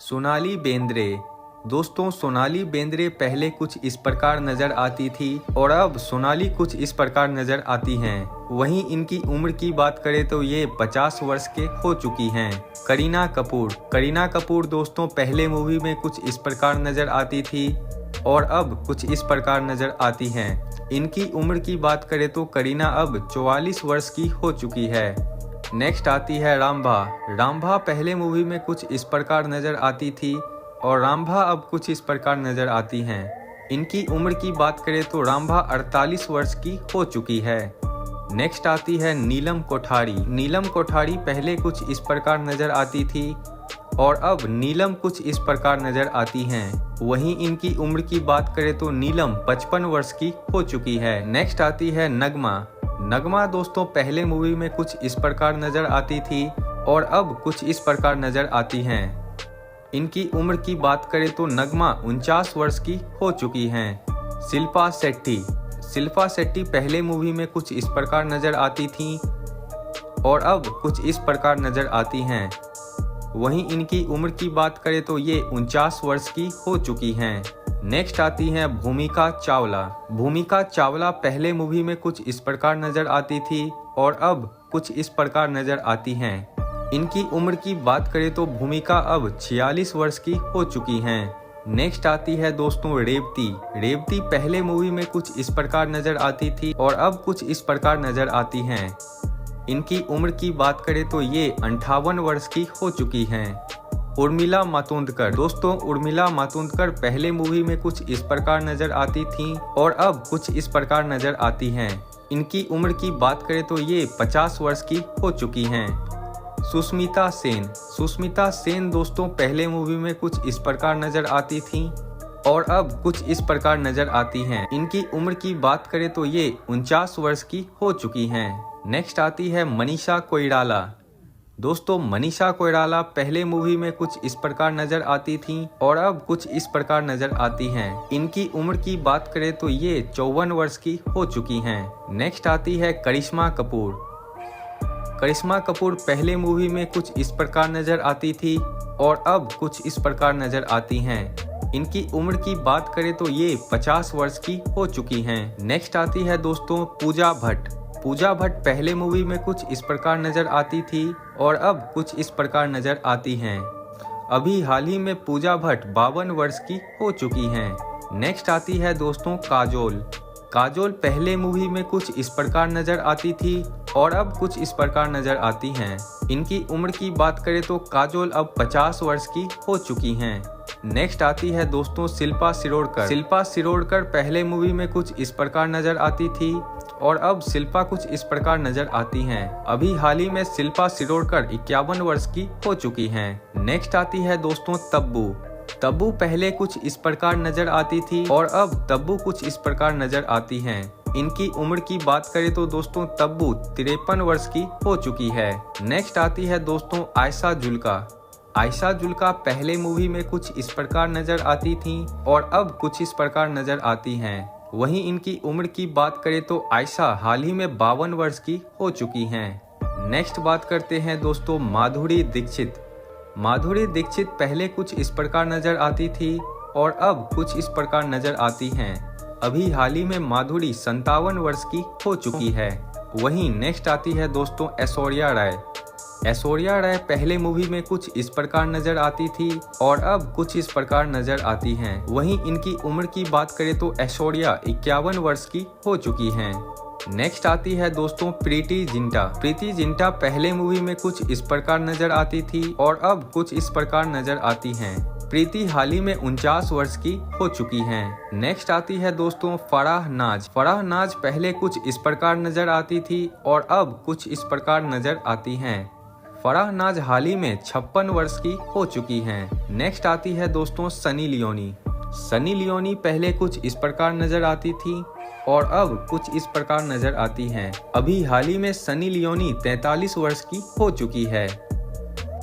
सोनाली बेंद्रे। दोस्तों सोनाली बेंद्रे पहले कुछ इस प्रकार नजर आती थी और अब सोनाली कुछ इस प्रकार नजर आती हैं। वहीं इनकी उम्र की बात करें तो ये 50 वर्ष के हो चुकी हैं। करीना कपूर। करीना कपूर दोस्तों पहले मूवी में कुछ इस प्रकार नजर आती थी और अब कुछ इस प्रकार नजर आती हैं। इनकी उम्र की बात करें तो करीना अब 44 वर्ष की हो चुकी है। नेक्स्ट आती है रामभा। रामभा पहले मूवी में कुछ इस प्रकार नजर आती थी और रामभा अब कुछ इस प्रकार नजर आती हैं। इनकी उम्र की बात करें तो रामभा 48 वर्ष की हो चुकी है। नेक्स्ट आती है नीलम कोठारी। नीलम कोठारी पहले कुछ इस प्रकार नजर आती थी और अब नीलम कुछ इस प्रकार नजर आती हैं। वहीं इनकी उम्र की बात करें तो नीलम 55 वर्ष की हो चुकी है। नेक्स्ट आती है नगमा। नगमा दोस्तों पहले मूवी में कुछ इस प्रकार नजर आती थी और अब कुछ इस प्रकार नजर आती हैं। इनकी उम्र की बात करें तो नगमा 49 वर्ष की हो चुकी हैं। शिल्पा शेट्टी। शिल्पा शेट्टी पहले मूवी में कुछ इस प्रकार नजर आती थी और अब कुछ इस प्रकार नजर आती हैं। वहीं इनकी उम्र की बात करें तो ये 49 वर्ष की हो चुकी हैं। नेक्स्ट आती हैं भूमिका चावला। भूमिका चावला पहले मूवी में कुछ इस प्रकार नजर आती थी और अब कुछ इस प्रकार नजर आती हैं। इनकी उम्र की बात करें तो भूमिका अब 46 वर्ष की हो चुकी हैं। नेक्स्ट आती है दोस्तों रेवती। रेवती पहले मूवी में कुछ इस प्रकार नजर आती थी और अब कुछ इस प्रकार नजर आती हैं। इनकी उम्र की बात करें तो ये 58 वर्ष की हो चुकी हैं। उर्मिला मातोंडकर। दोस्तों उर्मिला मातोंडकर पहले मूवी में कुछ इस प्रकार नजर आती थी और अब कुछ इस प्रकार नजर आती हैं। इनकी उम्र की बात करें तो ये 50 वर्ष की हो चुकी हैं। सुष्मिता सेन। सुष्मिता सेन दोस्तों पहले मूवी में कुछ इस प्रकार नजर आती थी और अब कुछ इस प्रकार नजर आती हैं। इनकी उम्र की बात करें तो ये 49 वर्ष की हो चुकी हैं। नेक्स्ट आती है मनीषा कोइराला। दोस्तों मनीषा कोइराला पहले मूवी में कुछ इस प्रकार नजर आती थी और अब कुछ इस प्रकार नजर आती हैं। इनकी उम्र की बात करें तो ये 54 वर्ष की हो चुकी हैं। नेक्स्ट आती है करिश्मा कपूर। करिश्मा कपूर पहले मूवी में कुछ इस प्रकार नजर आती थी और अब कुछ इस प्रकार नजर आती हैं। इनकी उम्र की बात करें तो ये 50 वर्ष की हो चुकी हैं। नेक्स्ट आती है दोस्तों पूजा भट्ट। पूजा भट्ट पहले मूवी में कुछ इस प्रकार नजर आती थी और अब कुछ इस प्रकार नजर आती हैं। अभी हाल ही में पूजा भट्ट 52 वर्ष की हो चुकी हैं। नेक्स्ट आती है दोस्तों काजोल। काजोल पहले मूवी में कुछ इस प्रकार नजर आती थी और अब कुछ इस प्रकार नजर आती हैं। इनकी उम्र की बात करें तो काजोल अब 50 वर्ष की हो चुकी हैं। नेक्स्ट आती है दोस्तों शिल्पा शिरोडकर। शिल्पा शिरोडकर पहले मूवी में कुछ इस प्रकार नजर आती थी और अब शिल्पा कुछ इस प्रकार नजर आती हैं। अभी हाल ही में शिल्पा शिरोडकर 51 वर्ष की हो चुकी हैं। नेक्स्ट आती है दोस्तों तब्बू। तब्बू पहले कुछ इस प्रकार नजर आती थी और अब तब्बू कुछ इस प्रकार नजर आती हैं। इनकी उम्र की बात करें तो दोस्तों तब्बू 53 वर्ष की हो चुकी है। नेक्स्ट आती है दोस्तों आयशा जुल्का। आयशा जुल्का पहले मूवी में कुछ इस प्रकार नजर आती थी और अब कुछ इस प्रकार नजर आती हैं। वहीं इनकी उम्र की बात करें तो आयशा हाल ही में 52 वर्ष की हो चुकी हैं। नेक्स्ट बात करते हैं दोस्तों माधुरी दीक्षित। माधुरी दीक्षित पहले कुछ इस प्रकार नजर आती थी और अब कुछ इस प्रकार नजर आती हैं। अभी हाल ही में माधुरी 57 वर्ष की हो चुकी है। वहीं नेक्स्ट आती है दोस्तों ऐश्वर्या राय। ऐश्वर्या राय पहले मूवी में कुछ इस प्रकार नजर आती थी और अब कुछ इस प्रकार नजर आती हैं। वहीं इनकी उम्र की बात करें तो ऐश्वर्या 51 वर्ष की हो चुकी हैं। नेक्स्ट आती है दोस्तों प्रीति जिंटा। प्रीति जिंटा पहले मूवी में कुछ इस प्रकार नजर आती थी और अब कुछ इस प्रकार नजर आती हैं। प्रीति हाल ही में 49 वर्ष की हो चुकी हैं। नेक्स्ट आती है दोस्तों फराह नाज। फराह नाज पहले कुछ इस प्रकार नजर आती थी और अब कुछ इस प्रकार नजर आती हैं। फराह नाज हाल ही में 56 वर्ष की हो चुकी हैं। नेक्स्ट आती है दोस्तों सनी लियोनी। सनी लियोनी पहले कुछ इस प्रकार नजर आती थी और अब कुछ इस प्रकार नजर आती हैं। अभी हाल ही में सनी लियोनी 43 वर्ष की हो चुकी है।